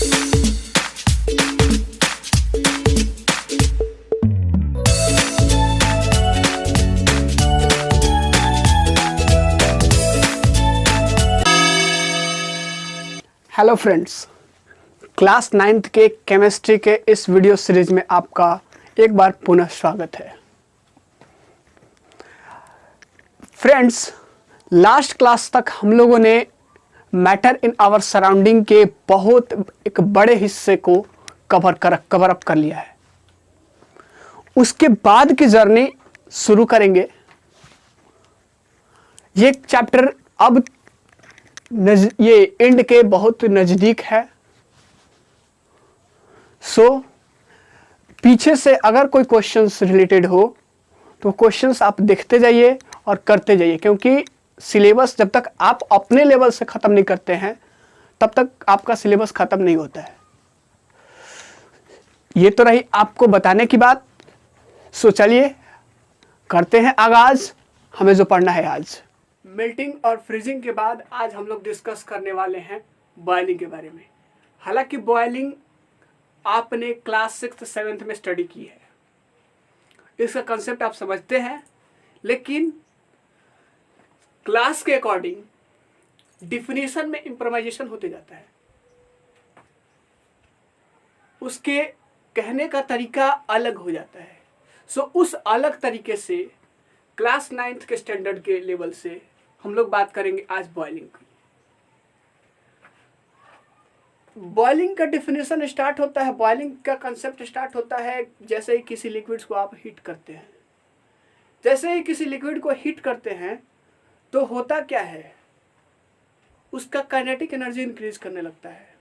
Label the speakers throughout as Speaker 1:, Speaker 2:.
Speaker 1: Hello friends, class 9th के chemistry के इस वीडियो सीरीज में आपका एक बार पुनः स्वागत है। फ्रेंड्स, लास्ट क्लास तक हम लोगों ने मैटर इन आवर सराउंडिंग के बहुत एक बड़े हिस्से को कवर अप कर लिया है। उसके बाद की जर्नी शुरू करेंगे। ये चैप्टर अब ये एंड के बहुत नज़दीक है। पीछे से अगर कोई क्वेश्चंस रिलेटेड हो तो क्वेश्चंस आप देखते जाइए और करते जाइए, क्योंकि सिलेबस जब तक आप अपने लेवल से ख़त्म नहीं करते हैं तब तक आपका सिलेबस ख़त्म नहीं होता है। ये तो रही आपको बताने की बात। चलिए करते हैं आगाज़। हमें जो पढ़ना है आज, मेल्टिंग और फ्रीजिंग के बाद आज हम लोग डिस्कस करने वाले हैं बॉयलिंग के बारे में। हालांकि बॉयलिंग आपने क्लास 6th 7th में स्टडी की है, इसका कंसेप्ट आप समझते हैं, लेकिन क्लास के अकॉर्डिंग डिफिनीशन में इम्प्रोवाइजेशन होते जाता है। उसके कहने का तरीका अलग हो जाता है। उस अलग तरीके से क्लास 9th के स्टैंडर्ड के लेवल से हम लोग बात करेंगे आज बॉयलिंग की। बॉयलिंग का डेफिनेशन स्टार्ट होता है, बॉयलिंग का कंसेप्ट स्टार्ट होता है जैसे ही किसी लिक्विड्स को आप हीट करते हैं। जैसे ही किसी लिक्विड को हीट करते हैं तो होता क्या है, उसका काइनेटिक एनर्जी इंक्रीज करने लगता है।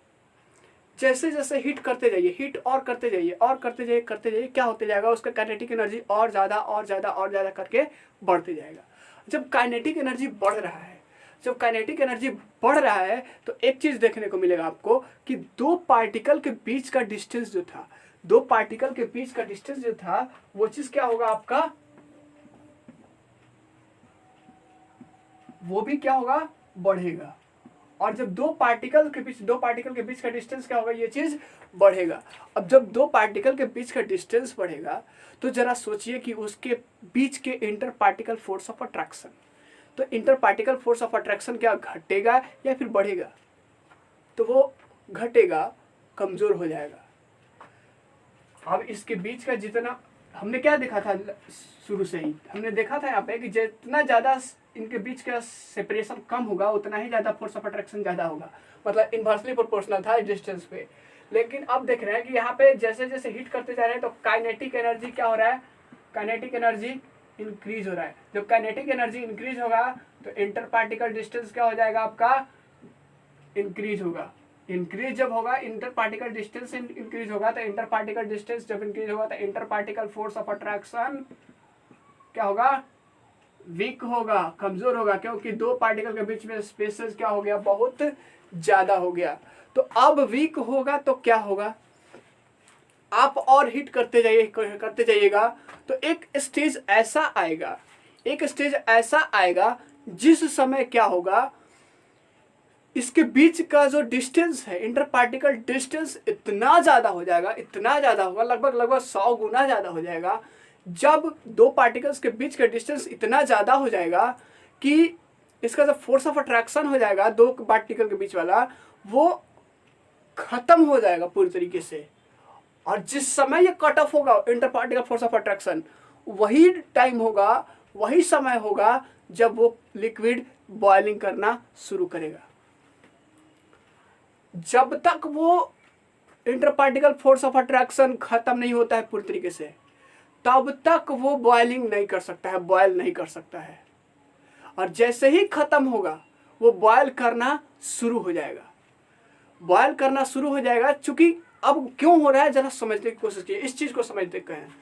Speaker 1: जैसे जैसे हीट करते जाइए, हीट और करते जाइए और करते जाइए, क्या होते जाएगा, उसका काइनेटिक एनर्जी और ज़्यादा करके बढ़ते जाएगा। जब काइनेटिक एनर्जी बढ़ रहा है तो एक चीज़ देखने को मिलेगा आपको कि दो पार्टिकल के बीच का डिस्टेंस जो था वो चीज़ क्या होगा आपका, वो भी क्या होगा, बढ़ेगा। और जब दो पार्टिकल के बीच का डिस्टेंस क्या होगा, ये चीज बढ़ेगा। अब जब दो पार्टिकल के बीच का डिस्टेंस बढ़ेगा तो जरा सोचिए कि उसके बीच के inter particle force of attraction, तो inter particle force of attraction क्या घटेगा या फिर बढ़ेगा? तो वो घटेगा, कमजोर हो जाएगा। अब इसके बीच का जितना हमने क्या देखा था, शुरू से ही हमने देखा था यहाँ पे कि जितना ज्यादा इनके बीच का सेपरेशन कम होगा उतना ही ज्यादा फोर्स ऑफ अट्रैक्शन ज्यादा होगा, मतलब इनवर्सली प्रोपोर्शनल था डिस्टेंस पे। लेकिन अब देख रहे हैं कि यहाँ पे जैसे जैसे हीट करते जा रहे हैं तो काइनेटिक एनर्जी क्या हो रहा है, काइनेटिक एनर्जी इंक्रीज हो रहा है। जब काइनेटिक एनर्जी इंक्रीज होगा तो इंटर पार्टिकल डिस्टेंस क्या हो जाएगा आपका, इंक्रीज होगा। इंक्रीज जब होगा, इंटर पार्टिकल डिस्टेंस इंक्रीज होगा, तो इंटर पार्टिकल डिस्टेंस जब इंक्रीज होगा तो inter particle force of attraction क्या होगा, वीक होगा, कमजोर होगा, क्योंकि दो पार्टिकल के बीच में स्पेसेस क्या हो गया, बहुत ज्यादा हो गया। तो अब वीक होगा तो क्या होगा, आप और हीट करते जाइएगा तो एक स्टेज ऐसा आएगा जिस समय क्या होगा, इसके बीच का जो डिस्टेंस है, इंटर पार्टिकल डिस्टेंस इतना ज्यादा होगा, लगभग 100 गुना ज्यादा हो जाएगा। जब दो पार्टिकल्स के बीच का डिस्टेंस इतना ज़्यादा हो जाएगा कि इसका जो फोर्स ऑफ अट्रैक्शन हो जाएगा दो पार्टिकल के बीच वाला, वो खत्म हो जाएगा पूरी तरीके से। और जिस समय ये कट ऑफ होगा inter particle force of attraction, वही टाइम होगा, वही समय होगा जब वो लिक्विड बॉइलिंग करना शुरू करेगा। जब तक वो inter particle force of attraction खत्म नहीं होता है पूरी तरीके से, तब तक वो बॉइलिंग नहीं कर सकता है, बॉयल नहीं कर सकता है। और जैसे ही खत्म होगा वो बॉयल करना शुरू हो जाएगा। चूंकि अब क्यों हो रहा है जरा समझने की कोशिश कीजिए, इस चीज को समझते हैं।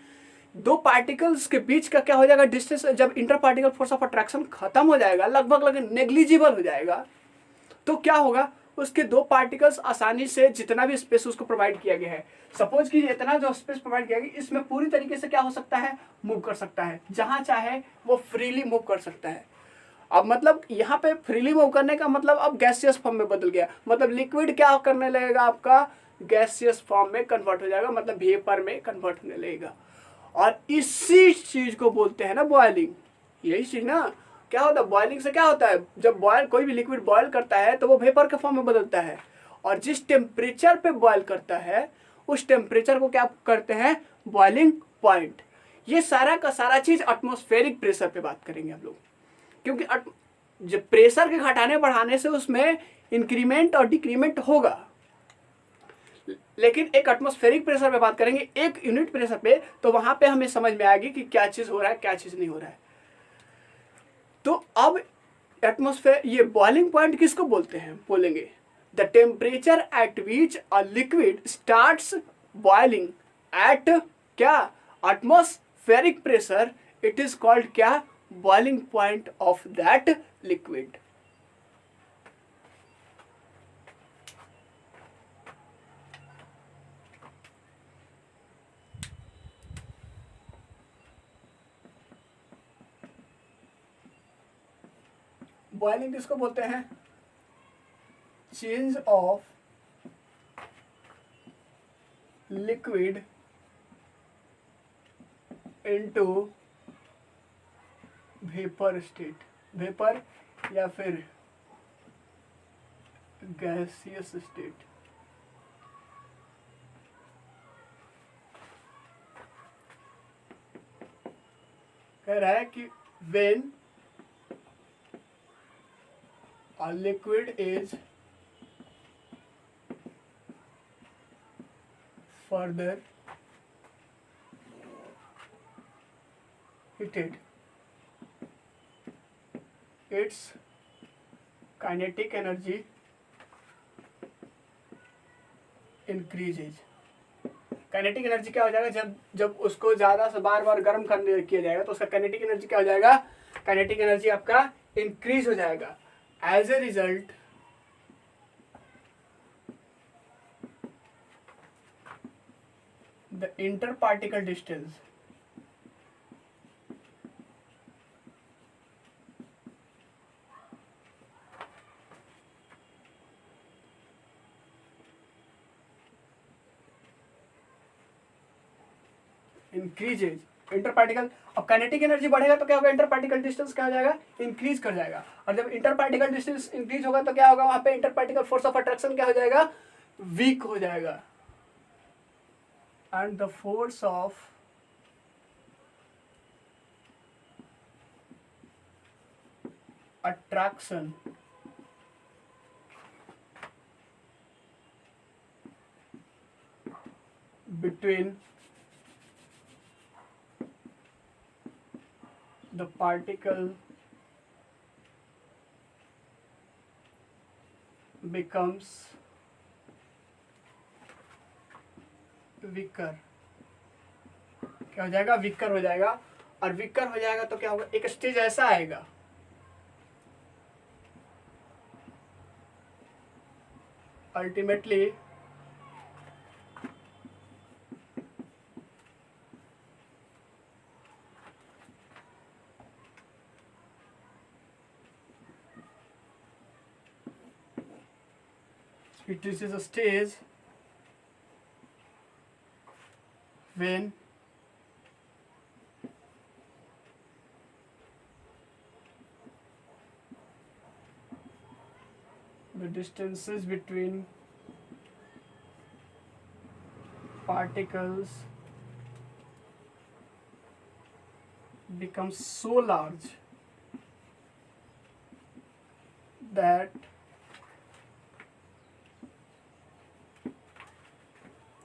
Speaker 1: दो पार्टिकल्स के बीच का क्या हो जाएगा डिस्टेंस, जब inter particle force of attraction खत्म हो जाएगा, लगभग नेग्लिजिबल हो जाएगा, तो क्या होगा, उसके दो पार्टिकल्स आसानी से जितना भी स्पेस उसको प्रोवाइड किया गया है, सपोज कि इतना जो स्पेस प्रोवाइड किया गया, इसमें पूरी तरीके से क्या हो सकता है, मूव कर सकता है, जहां चाहे वो फ्रीली मूव कर सकता है। अब मतलब यहाँ पे फ्रीली मूव करने का मतलब अब गैसियस फॉर्म में बदल गया, मतलब लिक्विड क्या करने लगेगा आपका, गैसियस फॉर्म में कन्वर्ट हो जाएगा, मतलब वेपर में कन्वर्ट होने लगेगा। और इसी चीज को बोलते हैं ना बॉयलिंग। यही चीज ना, क्या होता है बॉयलिंग से, क्या होता है जब बॉयल कोई भी लिक्विड बॉयल करता है तो वो वेपर के फॉर्म में बदलता है, और जिस टेम्परेचर पे बॉयल करता है उस टेम्परेचर को क्या करते हैं, बॉइलिंग पॉइंट। ये सारा का सारा चीज एटमॉस्फेरिक प्रेशर पे बात करेंगे हम लोग, क्योंकि जब प्रेशर के घटाने बढ़ाने से उसमें इंक्रीमेंट और डिक्रीमेंट होगा, लेकिन एक एटमॉस्फेरिक प्रेशर पे बात करेंगे, एक यूनिट प्रेशर पे, तो वहां पे हमें समझ में आएगी कि क्या चीज हो रहा है क्या चीज नहीं हो रहा है। तो अब एटमॉस्फेयर, ये बॉइलिंग पॉइंट किसको बोलते हैं, बोलेंगे the temperature at which a liquid starts boiling at क्या, atmospheric pressure, it is called क्या, boiling point of that liquid. Boiling किसको बोलते हैं, change of liquid into vapour state, vapour या फिर गैसियस स्टेट। कह रहा है कि when a liquid is further heated, its kinetic energy increases। Kinetic energy क्या हो जाएगा, जब जब उसको ज्यादा से बार बार गर्म करने किया जाएगा तो उसका काइनेटिक एनर्जी क्या हो जाएगा, काइनेटिक एनर्जी आपका इंक्रीज हो जाएगा। As a result the inter particle distance increases, inter particle. अब काइनेटिक एनर्जी बढ़ेगा तो क्या होगा, इंटर पार्टिकल डिस्टेंस क्या हो जाएगा, इंक्रीज कर जाएगा। और जब इंटर पार्टिकल डिस्टेंस इंक्रीज होगा तो क्या होगा, वहां पे inter particle force of attraction क्या हो जाएगा, वीक हो जाएगा। And the force of attraction between the particle becomes weaker। क्या हो जाएगा, वीकर हो जाएगा। और वीकर हो जाएगा तो क्या होगा, एक स्टेज ऐसा आएगा ultimately it reaches a stage when the distances between particles becomes so large that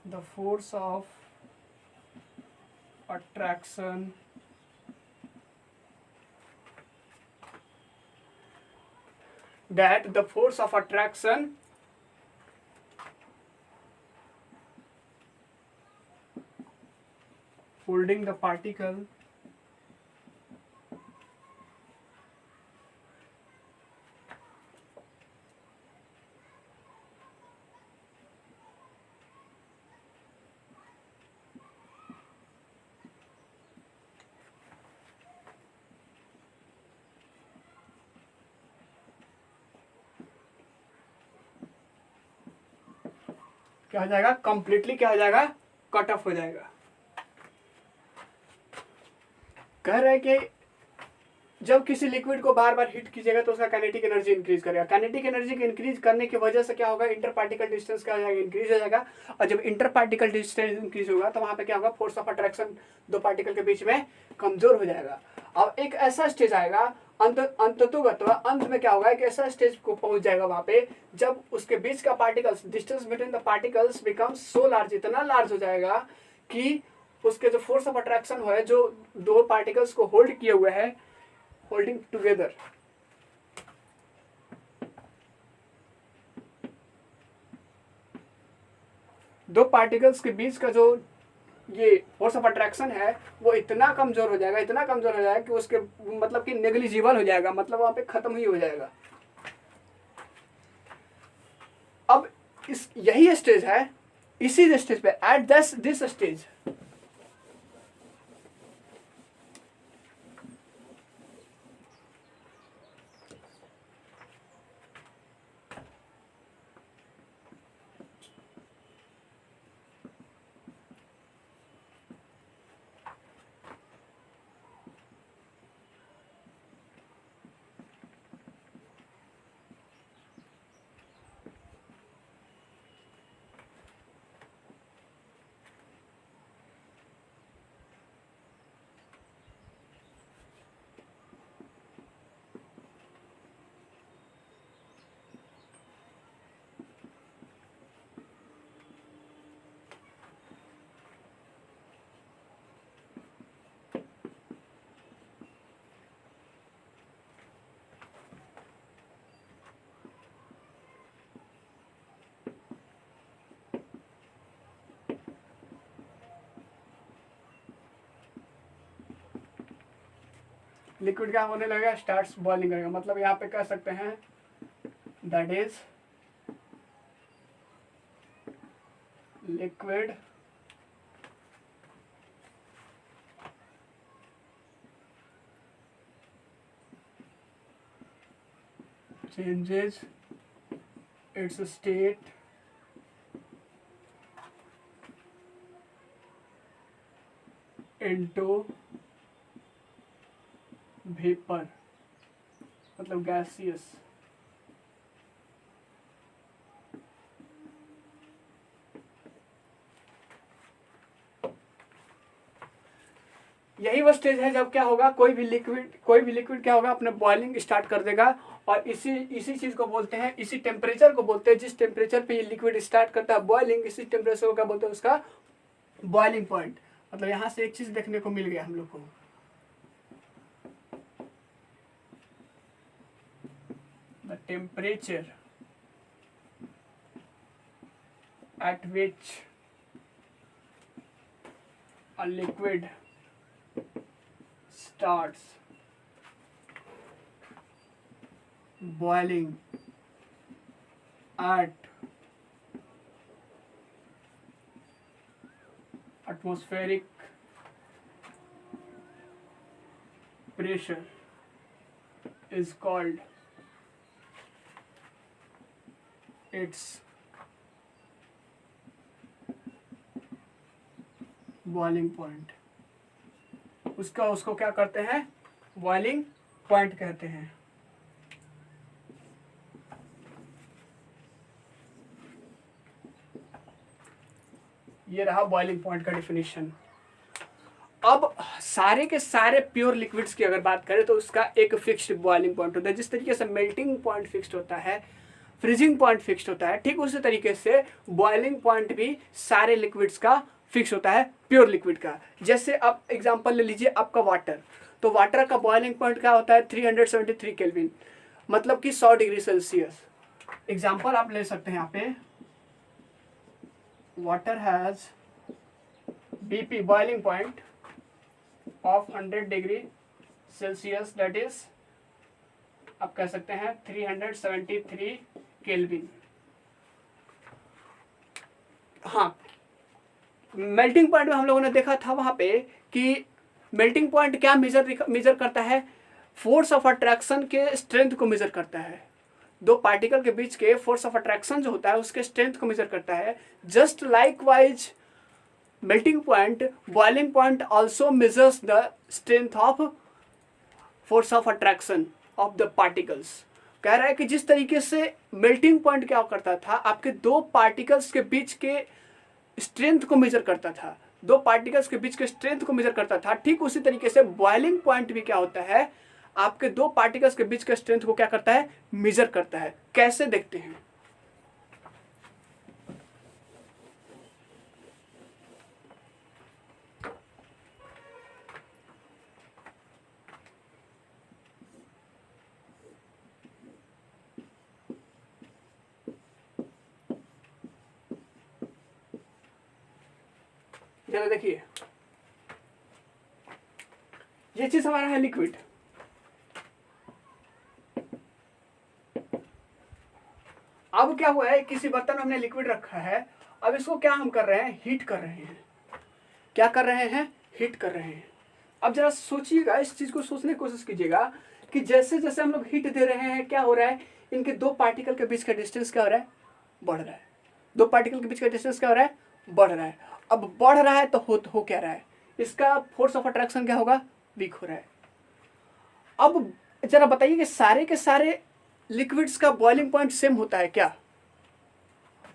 Speaker 1: the force of attraction holding the particle क्या हो जाएगा, कंप्लीटली क्या हो जाएगा, कट ऑफ हो जाएगा। कह रहे हैं कि जब किसी लिक्विड को बार बार हीट कीजिएगा तो उसका काइनेटिक एनर्जी इंक्रीज करेगा। काइनेटिक एनर्जी के इंक्रीज करने की वजह से क्या होगा, इंटर पार्टिकल डिस्टेंस क्या हो जाएगा, इंक्रीज हो जाएगा। और जब इंटर पार्टिकल डिस्टेंस इंक्रीज होगा तो वहां पे क्या होगा, फोर्स ऑफ अट्रैक्शन दो पार्टिकल के बीच में कमजोर हो जाएगा। अब एक ऐसा स्टेज आएगा अंत में क्या होगा, एक ऐसा स्टेज को पहुंच जाएगा वहां पे जब उसके बीच का particles, distance between the particles becomes so large, इतना लार्ज हो जाएगा कि उसके जो फोर्स ऑफ अट्रैक्शन है, जो दो पार्टिकल्स को होल्ड किए हुए है, होल्डिंग टुगेदर, दो पार्टिकल्स के बीच का जो ये फोर्स ऑफ अट्रैक्शन है वो इतना कमजोर हो जाएगा, इतना कमजोर हो जाएगा कि उसके मतलब कि नेग्लिजिबल हो जाएगा, मतलब वहां पे खत्म ही हो जाएगा। अब इस यही स्टेज है, इसी स्टेज पे एट दिस स्टेज लिक्विड क्या होने लगेगा, स्टार्ट्स बॉइलिंग करेगा। मतलब यहाँ पे कह सकते हैं that is liquid changes its state into vapor, मतलब गैसियस। यही वो स्टेज है जब क्या होगा, कोई भी लिक्विड क्या होगा, अपने बॉइलिंग स्टार्ट कर देगा। और इसी चीज को बोलते हैं, इसी टेम्परेचर को बोलते हैं, जिस टेम्परेचर पे ये लिक्विड स्टार्ट करता है बॉइलिंग, इसी टेम्परेचर को क्या बोलते हैं, उसका बॉइलिंग पॉइंट। मतलब यहाँ से एक चीज देखने को मिल गया हम लोग को, the temperature at which a liquid starts boiling at atmospheric pressure is called its boiling point. उसको क्या करते हैं, बॉइलिंग पॉइंट कहते हैं। ये रहा बॉइलिंग पॉइंट का डिफिनीशन। अब सारे के सारे प्योर लिक्विड्स की अगर बात करें तो उसका एक फिक्स्ड बॉइलिंग पॉइंट होता है। जिस तरीके से मेल्टिंग पॉइंट फिक्स्ड होता है, फ्रीजिंग पॉइंट फिक्स्ड होता है, ठीक उसी तरीके से बॉइलिंग पॉइंट भी सारे लिक्विड्स का फिक्स होता है, प्योर लिक्विड का। जैसे आप एग्जांपल ले लीजिए आपका वाटर, तो वाटर का बॉइलिंग पॉइंट क्या होता है, 373 केल्विन, मतलब कि 100 डिग्री सेल्सियस। एग्जांपल आप ले सकते हैं यहाँ पे, water has BP boiling point of 100 degree Celsius, that is आप कह सकते हैं 373 केल्विन। हाँ, मेल्टिंग पॉइंट में हम लोगों ने देखा था वहां पे कि मेल्टिंग पॉइंट क्या मेजर करता है, फोर्स ऑफ अट्रैक्शन के स्ट्रेंथ को मेजर करता है। दो पार्टिकल के बीच के फोर्स ऑफ अट्रैक्शन जो होता है उसके स्ट्रेंथ को मेजर करता है। Just like wise melting point, boiling point also measures the strength of force of attraction of the particles. कह रहा है कि जिस तरीके से मेल्टिंग पॉइंट क्या करता था, आपके दो पार्टिकल्स के बीच के स्ट्रेंथ को मेजर करता था, दो पार्टिकल्स के बीच के स्ट्रेंथ को मेजर करता था, ठीक उसी तरीके से बॉइलिंग पॉइंट भी क्या होता है, आपके दो पार्टिकल्स के बीच के स्ट्रेंथ को क्या करता है, मेजर करता है। कैसे देखते हैं? चलो देखिए, ये चीज हमारा है लिक्विड। अब क्या हुआ है, किसी बर्तन में हमने लिक्विड रखा है, अब इसको क्या हम कर रहे हैं, हीट कर रहे हैं। क्या कर रहे हैं? हीट कर रहे हैं। अब जरा सोचिएगा, इस चीज को सोचने की कोशिश कीजिएगा कि जैसे जैसे हम लोग हीट दे रहे हैं, क्या हो रहा है, इनके दो पार्टिकल के बीच का डिस्टेंस क्या हो रहा है, बढ़ रहा है। दो पार्टिकल के बीच का डिस्टेंस क्या हो रहा है, बढ़ रहा है। अब बढ़ रहा है तो हो क्या रहा है, इसका फोर्स ऑफ अट्रैक्शन क्या होगा, वीक हो रहा है। अब जरा बताइए कि सारे के सारे लिक्विड्स का बॉइलिंग पॉइंट सेम होता है क्या?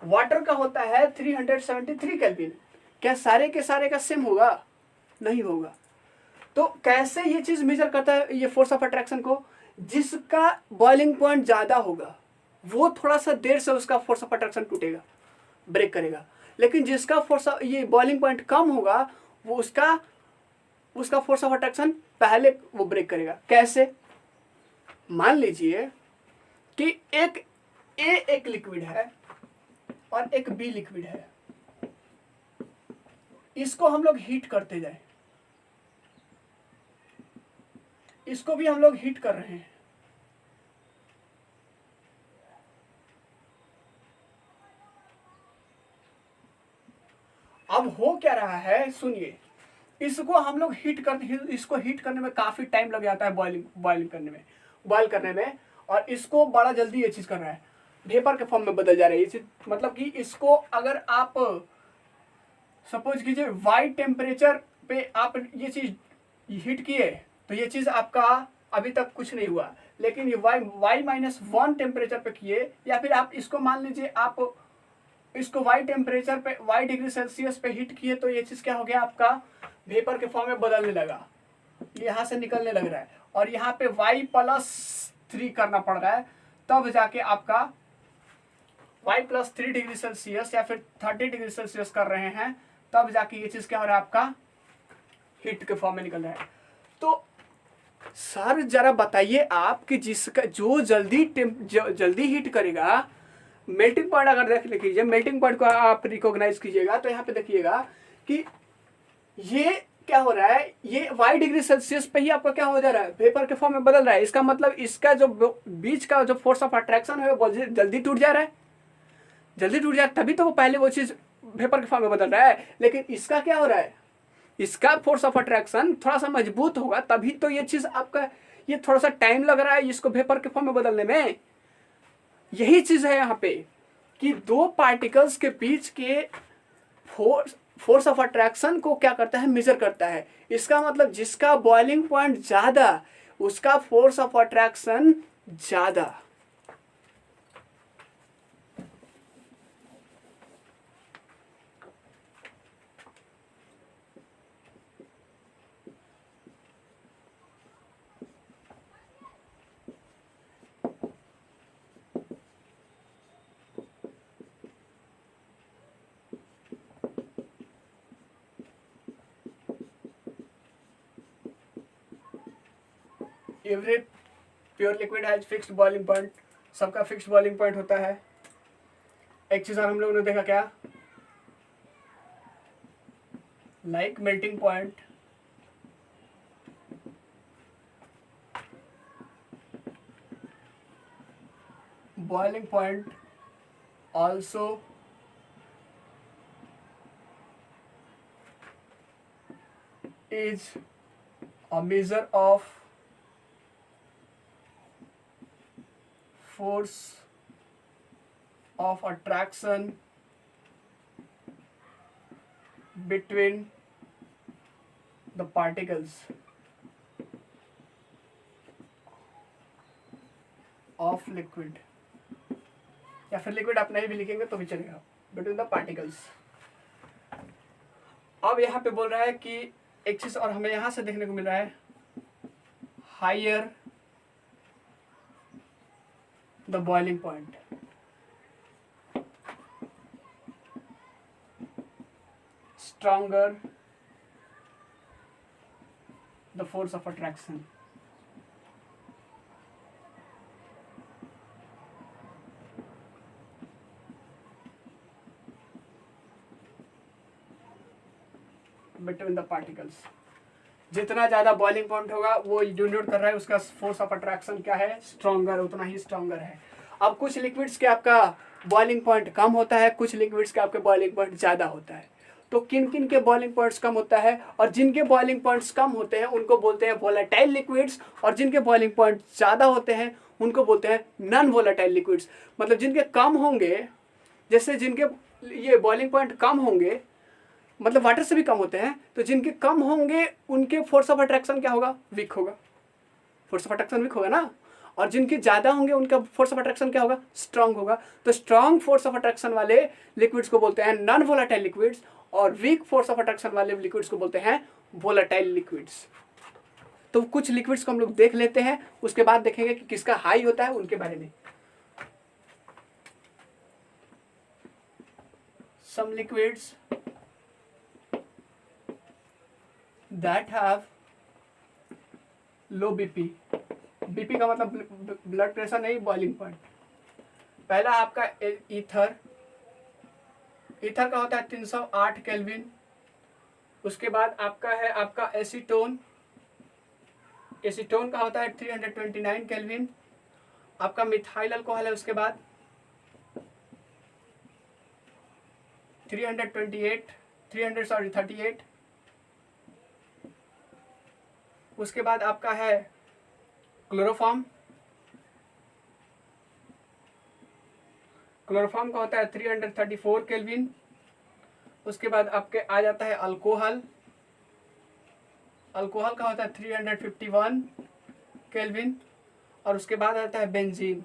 Speaker 1: वाटर का होता है 373 केल्विन। क्या सारे के सारे का सेम होगा? नहीं होगा। तो कैसे ये चीज मेजर करता है ये फोर्स ऑफ अट्रैक्शन को? जिसका बॉइलिंग पॉइंट ज्यादा होगा वो थोड़ा सा देर से उसका फोर्स ऑफ अट्रैक्शन टूटेगा, ब्रेक करेगा। लेकिन जिसका फोर्स ये बॉइलिंग पॉइंट कम होगा वो उसका फोर्स ऑफ अट्रैक्शन पहले वो ब्रेक करेगा। कैसे? मान लीजिए कि एक लिक्विड है और एक बी लिक्विड है, इसको हम लोग हीट करते जाए, इसको भी हम लोग हीट कर रहे हैं। अब हो क्या रहा है, सुनिए, इसको हम लोग इसको हीट करने में काफी टाइम लग जाता है, बॉइल करने में, और इसको बड़ा जल्दी ये चीज कर रहा है, वेपर के फॉर्म में बदल जा रही है ये चीज। मतलब कि इसको अगर आप सपोज कीजिए वाई टेम्परेचर पे आप ये चीज हीट किए तो ये चीज आपका अभी तक कुछ नहीं हुआ। लेकिन ये y-1 टेम्परेचर पे किए, या फिर आप इसको मान लीजिए आप इसको y टेम्परेचर पे y डिग्री सेल्सियस पे हीट किए तो ये चीज क्या हो गया, आपका वेपर के फॉर्म में बदलने लगा, यहाँ से निकलने लग रहा है, और यहाँ पे y+3 करना पड़ रहा है, तब जाके आपका y+3 डिग्री सेल्सियस या फिर 30 डिग्री सेल्सियस कर रहे हैं, तब जाके ये चीज क्या हो रहा है, आपका हीट के फॉर्म में निकल रहा है। तो सर जरा बताइए आप कि जिसका जो जल्दी हीट करेगा, मेल्टिंग पॉइंट अगर देख लीजिए, मेल्टिंग पॉइंट को आप रिकॉग्नाइज कीजिएगा तो यहाँ पे देखिएगा कि ये क्या हो रहा है, ये y डिग्री सेल्सियस पे ही आपका क्या हो जा रहा है, वेपर के फॉर्म में बदल रहा है। इसका मतलब इसका जो बीच का जो फोर्स ऑफ अट्रैक्शन है वो जल्दी टूट जा रहा है, जल्दी टूट जाए तभी तो वो पहले वो चीज वेपर के फॉर्म में बदल रहा है। लेकिन इसका क्या हो रहा है, इसका फोर्स ऑफ अट्रैक्शन थोड़ा सा मजबूत होगा तभी तो ये चीज आपका, ये थोड़ा सा टाइम लग रहा है इसको वेपर के फॉर्म में बदलने में। यही चीज है यहाँ पे कि दो पार्टिकल्स के बीच के फोर्स ऑफ अट्रैक्शन को क्या करता है, मेजर करता है। इसका मतलब जिसका बॉइलिंग पॉइंट ज्यादा उसका फोर्स ऑफ अट्रैक्शन ज्यादा। Every pure liquid has fixed boiling point, सबका फिक्स्ड बॉइलिंग पॉइंट होता है। एक चीज और हम लोगों ने देखा क्या, like melting point, boiling point also is a measure of force of attraction between the particles of liquid, या फिर लिक्विड आप नहीं भी लिखेंगे तो भी चलेगा, बिटवीन द पार्टिकल्स। अब यहाँ पे बोल रहा है कि एक चीज और हमें यहाँ से देखने को मिल रहा है, higher the boiling point, stronger the force of attraction. Between the particles, जितना ज्यादा बॉइलिंग पॉइंट होगा वो डिनोट कर रहा है उसका फोर्स ऑफ अट्रैक्शन क्या है, स्ट्रॉन्गर, उतना ही स्ट्रॉन्गर है। अब कुछ लिक्विड्स के आपका बॉइलिंग पॉइंट कम होता है, कुछ लिक्विड्स के आपके बॉइलिंग पॉइंट ज्यादा होता है। तो किन किन के बॉइलिंग पॉइंट्स कम होता है, और जिनके बॉइलिंग पॉइंट्स कम होते हैं उनको बोलते हैं वोलेटाइल लिक्विड्स, और जिनके बॉइलिंग पॉइंट ज्यादा होते हैं उनको बोलते हैं नॉन वोलेटाइल लिक्विड्स। मतलब जिनके कम होंगे, जैसे जिनके ये बॉइलिंग पॉइंट कम होंगे, मतलब वाटर से भी कम होते हैं, तो जिनके कम होंगे उनके फोर्स ऑफ अट्रैक्शन क्या होगा, वीक होगा, फोर्स ऑफ अट्रैक्शन वीक होगा ना। और जिनके ज्यादा होंगे उनका फोर्स ऑफ अट्रैक्शन क्या होगा, स्ट्रांग होगा। तो स्ट्रांग फोर्स ऑफ अट्रैक्शन वाले लिक्विड्स को बोलते हैं नॉन वोलेटाइल लिक्विड्स, और वीक फोर्स ऑफ अट्रैक्शन वाले लिक्विड्स को बोलते हैं वोलेटाइल लिक्विड्स। तो कुछ लिक्विड्स को हम लोग देख लेते हैं, उसके बाद देखेंगे कि किसका हाई होता है उनके बारे में। Some liquids that have low BP, BP का मतलब ब्लड प्रेशर नहीं, बॉइलिंग पॉइंट। पहला आपका ईथर, ईथर का होता है 308 केल्विन। उसके बाद आपका है आपका एसीटोन, एसीटोन का होता है 329 केल्विन। आपका मिथाइल अल्कोहल है उसके बाद 38। उसके बाद आपका है क्लोरोफॉर्म, क्लोरोफॉर्म का होता है 334 केल्विन। उसके बाद आपके आ जाता है अल्कोहल, अल्कोहल का होता है 351 केल्विन। और उसके बाद आता है बेंजीन,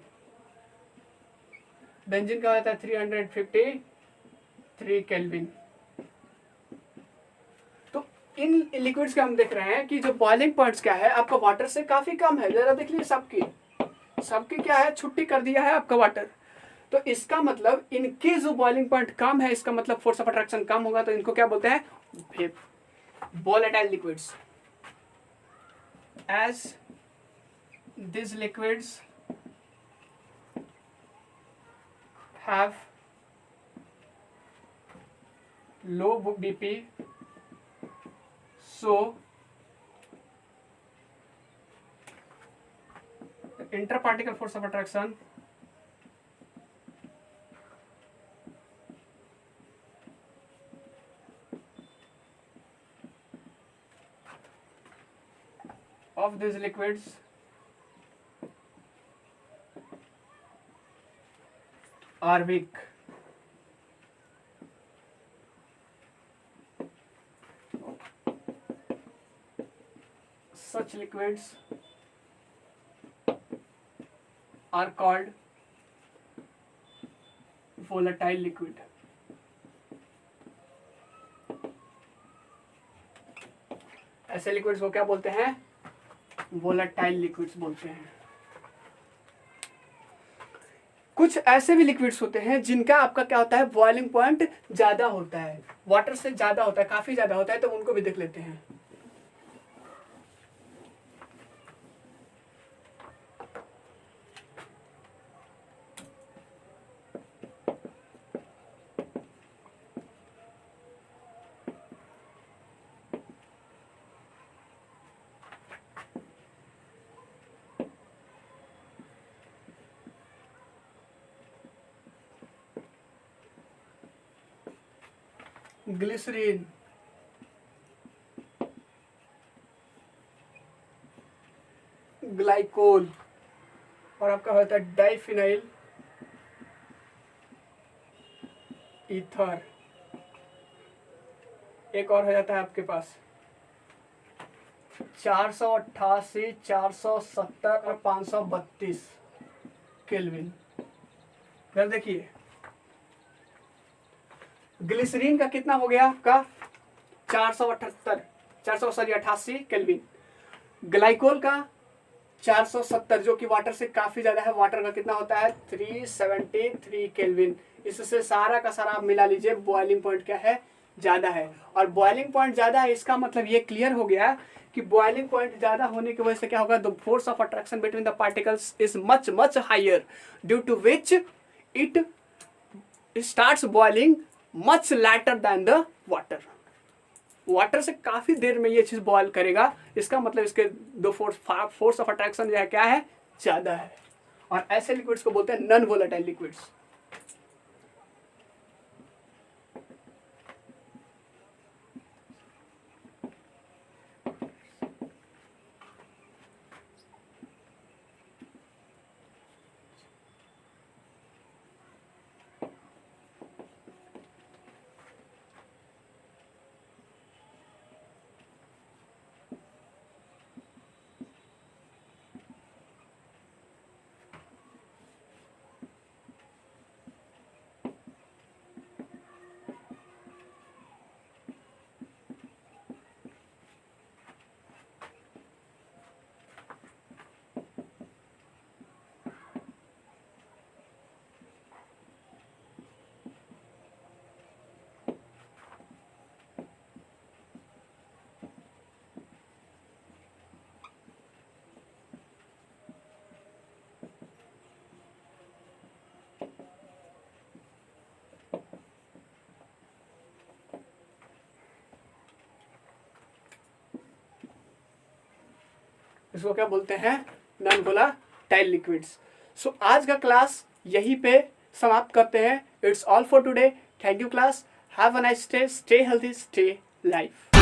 Speaker 1: बेंजीन का होता है 353 केल्विन। इन लिक्विड्स के हम देख रहे हैं कि जो बॉइलिंग पॉइंट्स क्या है आपका वाटर से काफी कम है। जरा देख लीजिए, सबकी क्या है, छुट्टी कर दिया है आपका वाटर। तो इसका मतलब इनके जो बॉइलिंग पॉइंट कम है, इसका मतलब फोर्स ऑफ अट्रैक्शन कम होगा, तो इनको क्या बोलते हैं, volatile liquids. As this liquids have low BP, so the interparticle force of attraction of these liquids are weak. Such liquids are called volatile liquid. ऐसे लिक्विड्स को क्या बोलते हैं, वोलेटाइल लिक्विड्स बोलते हैं। कुछ ऐसे भी लिक्विड्स होते हैं जिनका आपका क्या होता है, बॉइलिंग पॉइंट ज्यादा होता है, वाटर से ज्यादा होता है, काफी ज्यादा होता है, तो उनको भी देख लेते हैं। ग्लिसरीन, ग्लाइकोल, और आपका होता है डाइफिनाइल ईथर। एक और हो जाता है आपके पास 488, 470 और 532 केल्विन। फिर देखिए ग्लिसरीन का कितना हो गया आपका 478, 488 केल्विन। ग्लाइकोल का 470 जो कि वाटर से काफी ज्यादा है, वाटर का कितना होता है 373 केल्विन। इससे सारा का सारा आप मिला लीजिए, बॉइलिंग पॉइंट क्या है ज्यादा है। और बॉइलिंग पॉइंट ज्यादा है इसका मतलब ये क्लियर हो गया कि बॉइलिंग पॉइंट ज्यादा होने की वजह से क्या होगा, the force of attraction between the particles is much much higher, due to which it starts boiling much later than the water. Water से काफी देर में ये चीज बॉयल करेगा, इसका मतलब इसके दो फोर्स ऑफ अट्रैक्शन जो है क्या है ज्यादा है। और ऐसे लिक्विड्स को बोलते हैं नॉन वोलेटाइल लिक्विड्स। इसको क्या बोलते हैं नॉन वोलेटाइल लिक्विड्स। सो आज का क्लास यहीं पे समाप्त करते हैं। It's all for today. Thank you class. Have a nice day, stay healthy, stay life.